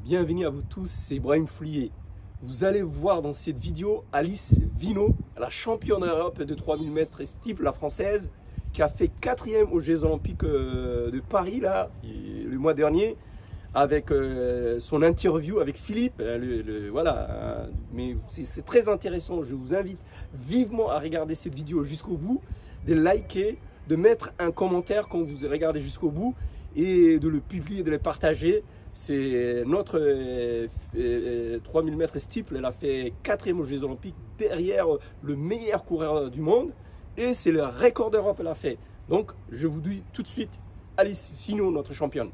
Bienvenue à vous tous, c'est Ibrahim Flié. Vous allez voir dans cette vidéo Alice Vino, la championne d'Europe de 3000 mètres steeple, la française, qui a fait 4e aux Jeux Olympiques de Paris là, le mois dernier, avec son interview avec Philippe. Voilà, mais c'est très intéressant. Je vous invite vivement à regarder cette vidéo jusqu'au bout, de liker, de mettre un commentaire quand vous regardez jusqu'au bout et de le publier, de le partager. C'est notre 3000 mètres steeple, elle a fait 4e aux Jeux Olympiques derrière le meilleur coureur du monde et c'est le record d'Europe qu'elle a fait. Donc je vous dis tout de suite, Alice Vino, notre championne.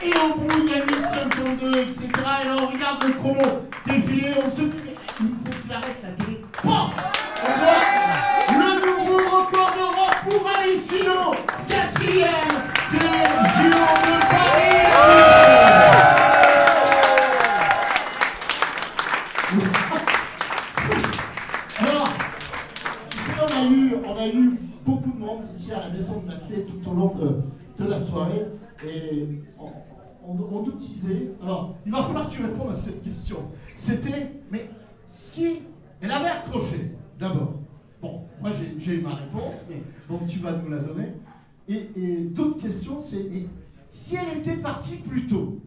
Et au bout de la 1052, etc. Et là, on regarde le chrono défiler, on se dit, il faut qu'il arrête la télé. Pof! On voit le nouveau record d'Europe pour Alice Vino, 4e des JO de Paris. Alors, on a eu beaucoup de monde ici à la maison de l'athlète tout au long de la soirée. Et on nous disait, alors il va falloir que tu répondes à cette question. C'était, mais si elle avait accroché, d'abord. Bon, moi j'ai eu ma réponse, mais bon, tu vas nous la donner. Et d'autres questions, c'est, mais si elle était partie plus tôt,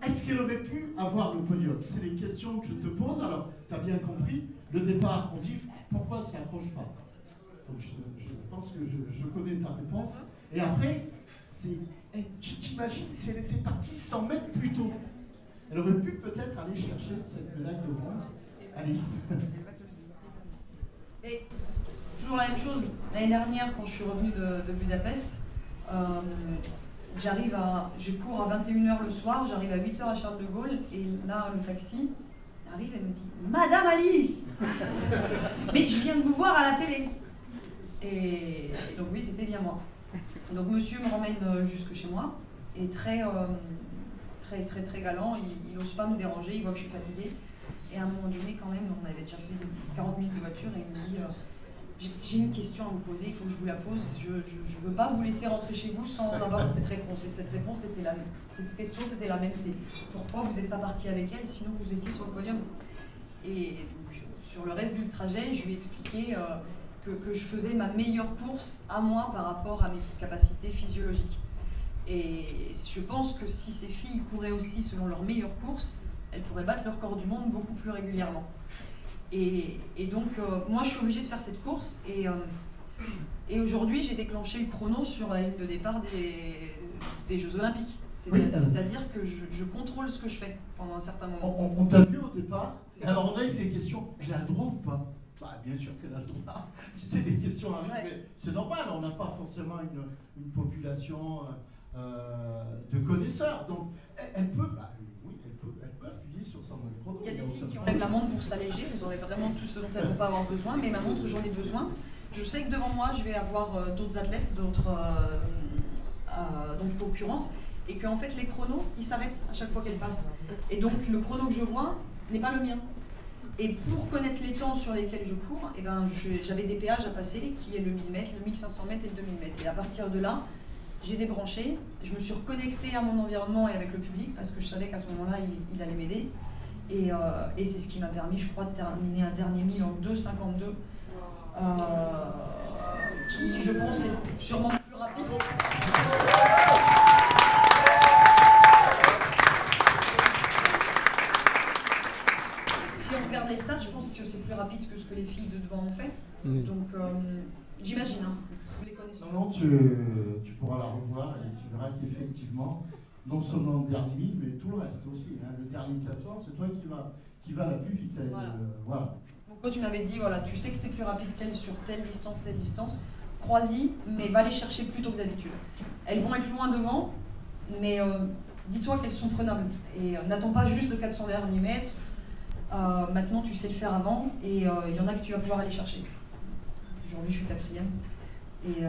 est-ce qu'elle aurait pu avoir le podium? C'est les questions que je te pose. Alors, tu as bien compris, le départ, on dit, pourquoi ça n'accroche pas? Donc, je pense que je connais ta réponse. Et après, tu t'imagines si elle était partie 100 mètres plus tôt, elle aurait pu peut-être aller chercher cette médaille de bronze. Alice. C'est toujours la même chose. L'année dernière, quand je suis revenue de Budapest, je cours à 21h le soir, j'arrive à 8h à Charles de Gaulle, et là, le taxi arrive et me dit « Madame Alice, mais je viens de vous voir à la télé !» Et donc oui, c'était bien moi. Donc monsieur me ramène jusque chez moi et très galant, il n'ose pas me déranger, il voit que je suis fatiguée. Et à un moment donné, quand même, on avait déjà fait 40 minutes de voiture et il me dit j'ai une question à vous poser, il faut que je vous la pose, je ne veux pas vous laisser rentrer chez vous sans avoir cette réponse. Et cette réponse, cette question c'était la même, c'est pourquoi vous n'êtes pas parti avec elle, sinon vous étiez sur le podium. Et donc, sur le reste du trajet, je lui ai expliqué que je faisais ma meilleure course à moi par rapport à mes capacités physiologiques. Et je pense que si ces filles couraient aussi selon leur meilleure course, elles pourraient battre leur record du monde beaucoup plus régulièrement. Et donc, moi, je suis obligée de faire cette course. Et aujourd'hui, j'ai déclenché le chrono sur la ligne de départ des Jeux Olympiques. C'est-à-dire que je contrôle ce que je fais pendant un certain moment. On t'a vu au départ. Alors, on a eu des questions. Elle a le droit ou pas? Bah, bien sûr qu'elle a le droit. Tu sais, les questions arrivent, ouais. Mais c'est normal, on n'a pas forcément une population de connaisseurs. Donc, elle peut, oui, elle peut appuyer sur son chrono. Il y a des filles qui enlèvent la montre pour s'alléger, elles auraient vraiment tout ce dont elles ne vont pas avoir besoin, mais ma montre, j'en ai besoin. Je sais que devant moi, je vais avoir d'autres athlètes, d'autres concurrentes, et qu'en fait, les chronos, ils s'arrêtent à chaque fois qu'elles passent. Et donc, le chrono que je vois n'est pas le mien. Et pour connaître les temps sur lesquels je cours, eh ben, j'avais des péages à passer, qui est le 1000 mètres, le 1500 mètres et le 2000 mètres. Et à partir de là, j'ai débranché, je me suis reconnectée à mon environnement et avec le public, parce que je savais qu'à ce moment-là, il allait m'aider. Et c'est ce qui m'a permis, je crois, de terminer un dernier 1000 en 2,52, qui, je pense, est sûrement plus rapide. Si on regarde les stats, je pense que c'est plus rapide que ce que les filles de devant ont fait. Donc, j'imagine, hein, si vous les connaissez. Non, tu pourras la revoir et tu verras qu'effectivement, non seulement le dernier 1000, mais tout le reste aussi. Hein. Le dernier 400, c'est toi qui va la plus vite. Voilà. Donc, quand tu m'avais dit, voilà, tu sais que tu es plus rapide qu'elle sur telle distance, crois-y, mais va les chercher plus tôt que d'habitude. Elles vont être loin devant, mais dis-toi qu'elles sont prenables. Et n'attends pas juste le 400 derniers mètres. Maintenant, tu sais le faire avant, et il y en a que tu vas pouvoir aller chercher. Aujourd'hui, je suis 4e, et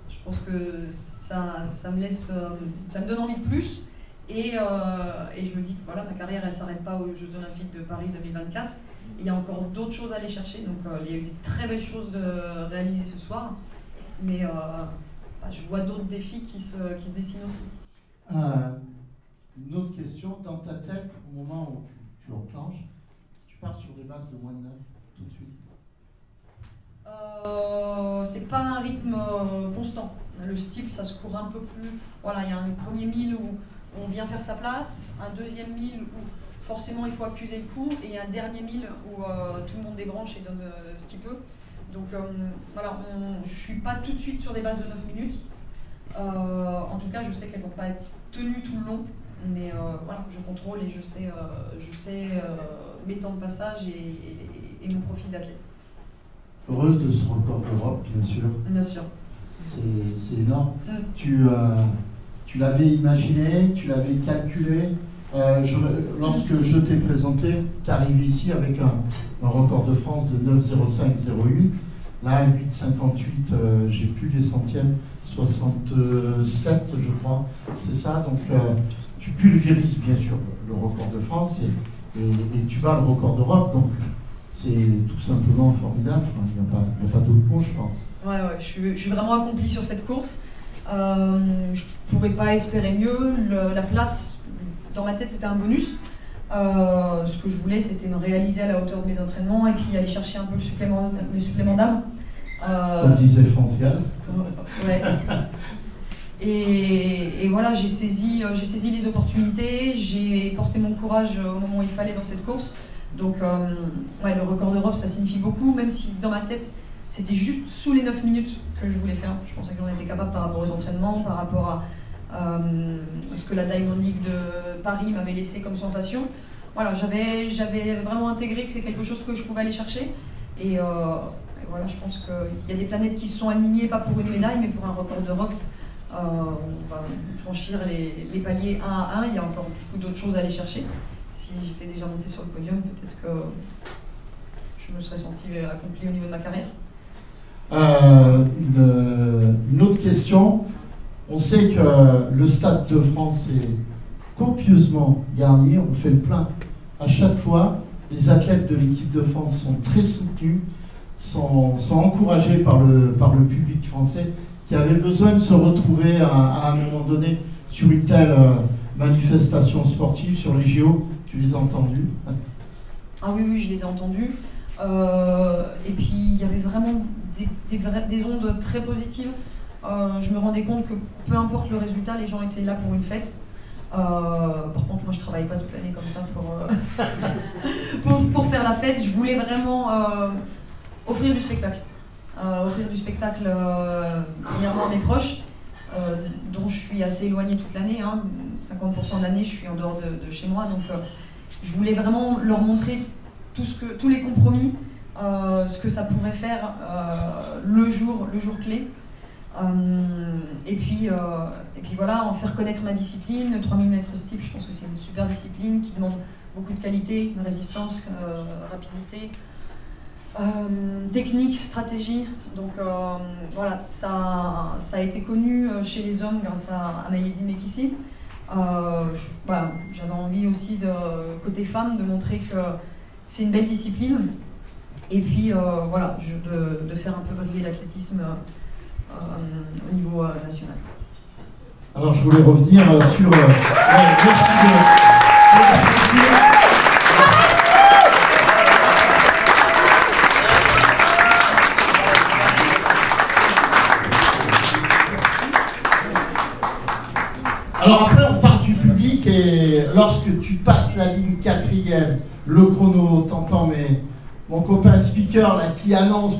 je pense que ça me donne envie de plus, Et je me dis que voilà, ma carrière, elle ne s'arrête pas aux Jeux Olympiques de Paris 2024. Il y a encore d'autres choses à aller chercher. Donc il y a eu des très belles choses de réaliser ce soir. Mais je vois d'autres défis qui se dessinent aussi. Une autre question, dans ta tête, au moment où tu enclenches, tu pars sur des bases de moins de 9 tout de suite? C'est pas un rythme constant. Le steeple, ça se court un peu plus. Voilà, il y a un premier 1000 où on vient faire sa place, un deuxième 1000 où forcément il faut accuser le coup, et un dernier 1000 où tout le monde débranche et donne ce qu'il peut. Donc voilà, je suis pas tout de suite sur des bases de 9 minutes. En tout cas, je sais qu'elles vont pas être tenues tout le long, mais voilà, je contrôle et je sais mes temps de passage et mon profil d'athlète. Heureuse de ce record d'Europe, bien sûr. Bien sûr. C'est énorme. Tu l'avais imaginé, tu l'avais calculé. Lorsque je t'ai présenté, tu es arrivé ici avec un record de France de 9,05,01. Là, 8,58, j'ai plus les centièmes, 67, je crois. C'est ça. Donc, tu pulvérises, bien sûr, le record de France et tu bats le record d'Europe. Donc, c'est tout simplement formidable. Il n'y a pas d'autre mot, je pense. Ouais, je suis vraiment accomplie sur cette course. Je ne pouvais pas espérer mieux. La place, dans ma tête, c'était un bonus. Ce que je voulais, c'était me réaliser à la hauteur de mes entraînements et puis aller chercher un peu le supplément d'âme. Comme disait France Gall. Ouais. Et voilà, j'ai saisi les opportunités, j'ai porté mon courage au moment où il fallait dans cette course. Donc, le record d'Europe, ça signifie beaucoup, même si dans ma tête, c'était juste sous les 9 minutes que je voulais faire. Je pensais que j'en étais capable par rapport aux entraînements, par rapport à ce que la Diamond League de Paris m'avait laissé comme sensation. Voilà, j'avais vraiment intégré que c'est quelque chose que je pouvais aller chercher. Et voilà, je pense qu'il y a des planètes qui se sont alignées, pas pour une médaille, mais pour un record d'Europe. On va franchir les paliers un à un. Il y a encore beaucoup d'autres choses à aller chercher. Si j'étais déjà montée sur le podium, peut-être que je me serais sentie accomplie au niveau de ma carrière. Une autre question. On sait que le Stade de France est copieusement garni. On fait le plein à chaque fois. Les athlètes de l'équipe de France sont très soutenus, sont encouragés par le public français qui avait besoin de se retrouver à un moment donné sur une telle manifestation sportive, sur les JO. Tu les as entendus? Ah oui, je les ai entendus. Et puis il y avait vraiment des ondes très positives. Je me rendais compte que peu importe le résultat, les gens étaient là pour une fête. Par contre, moi je travaille pas toute l'année comme ça pour faire la fête. Je voulais vraiment offrir du spectacle. Premièrement à mes proches, dont je suis assez éloignée toute l'année. 50% de l'année, je suis en dehors de chez moi. Donc je voulais vraiment leur montrer tous les compromis, ce que ça pouvait faire le jour clé. Et puis voilà, en faire connaître ma discipline. Le 3000 mètres steeple, je pense que c'est une super discipline qui demande beaucoup de qualité, de résistance, rapidité, technique, stratégie. Donc voilà, ça a été connu chez les hommes grâce à Maïeddine Mekissi. J'avais envie aussi, côté femme, de montrer que c'est une belle discipline. Et puis voilà, de faire un peu briller l'athlétisme au niveau national. Alors je voulais revenir sur... Alors après on part du public et lorsque tu passes la ligne 4e, le chrono, t'entends mon copain speaker là, qui annonce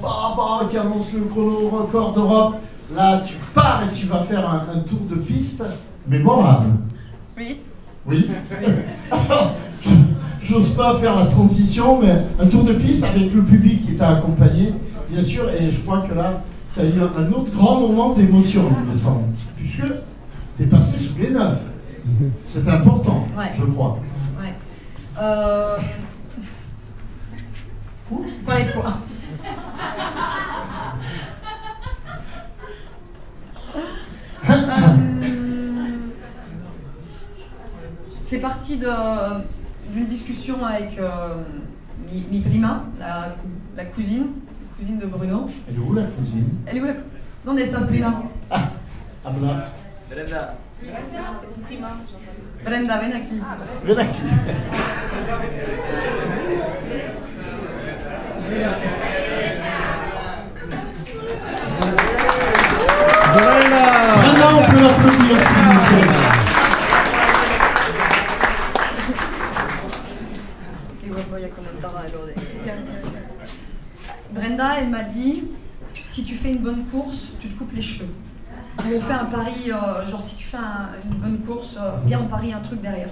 le chrono record d'Europe. Là, tu pars et tu vas faire un tour de piste mémorable. Oui. Oui. Alors, j'ose pas faire la transition, mais un tour de piste avec le public qui t'a accompagné, bien sûr, et je crois que là, tu as eu un autre grand moment d'émotion, il me semble, puisque tu es passé sous les 9. C'est important, ouais. Je crois. Ouais. Pas les trois. partie d'une discussion avec mi prima, la cousine de Bruno. Elle est où la cousine? Elle est où la cousine? ¿Dónde estás, prima? Habla. Brenda. Brenda, ven aquí. Ven aquí. Brenda, on peut l'applaudir s'il vous plaît. Brenda, elle m'a dit, si tu fais une bonne course, tu te coupes les cheveux. On fait un pari, genre si tu fais une bonne course, viens on parie un truc derrière.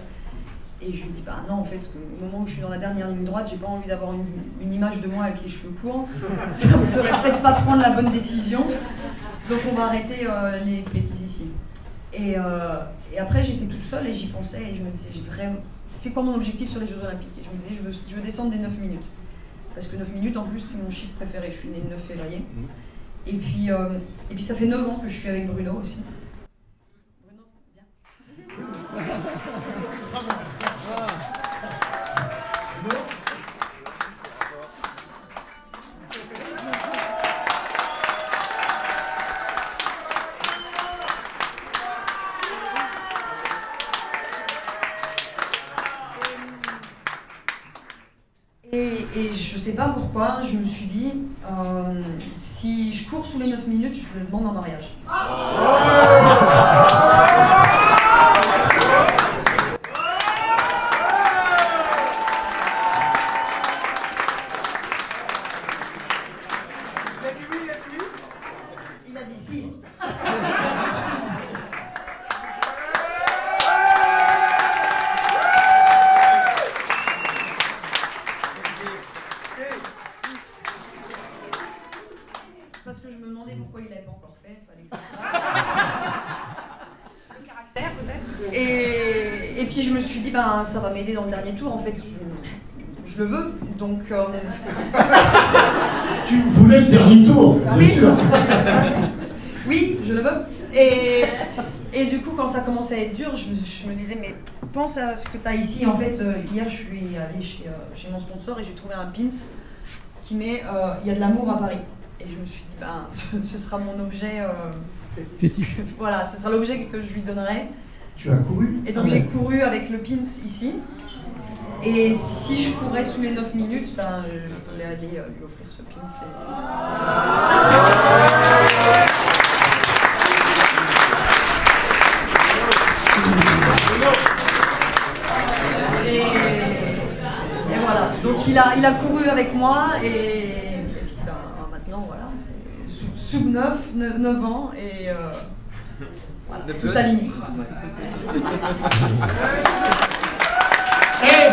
Et je lui dis, bah non, en fait, au moment où je suis dans la dernière ligne droite, j'ai pas envie d'avoir une image de moi avec les cheveux courts. Ça me ferait peut-être pas prendre la bonne décision. Donc on va arrêter les bêtises ici. Et après, j'étais toute seule et j'y pensais et je me disais, c'est quoi mon objectif sur les Jeux Olympiques? Et je me disais, je veux descendre des 9 minutes. Parce que 9 minutes, en plus, c'est mon chiffre préféré. Je suis née le 9 février. Et puis ça fait 9 ans que je suis avec Bruno aussi. Bruno, viens. Et je sais pas pourquoi, je me suis dit, si je cours sous les 9 minutes, je le demande en mariage. Il a dit si. Parce que je me demandais pourquoi il l'avait pas encore fait, fallait que ça le caractère peut-être. Et puis je me suis dit, ben ça va m'aider dans le dernier tour, en fait, je le veux, donc... Tu voulais le dernier tour, bien sûr. Oui, je le veux. Et du coup, quand ça commençait à être dur, je me disais, mais pense à ce que tu as ici. En fait, hier, je suis allée chez mon sponsor et j'ai trouvé un pins qui met il y a de l'amour à Paris. Et je me suis dit, ben, ce sera mon objet. Fétiche. Voilà, ce sera l'objet que je lui donnerai. Tu as couru? Et donc j'ai couru avec le pins ici. Et si je courais sous les 9 minutes, ben, je voulais aller lui offrir ce pins. Et voilà, donc il a couru avec moi et puis ben, maintenant voilà, sous 9 ans et voilà, tout s'aligne. Hey,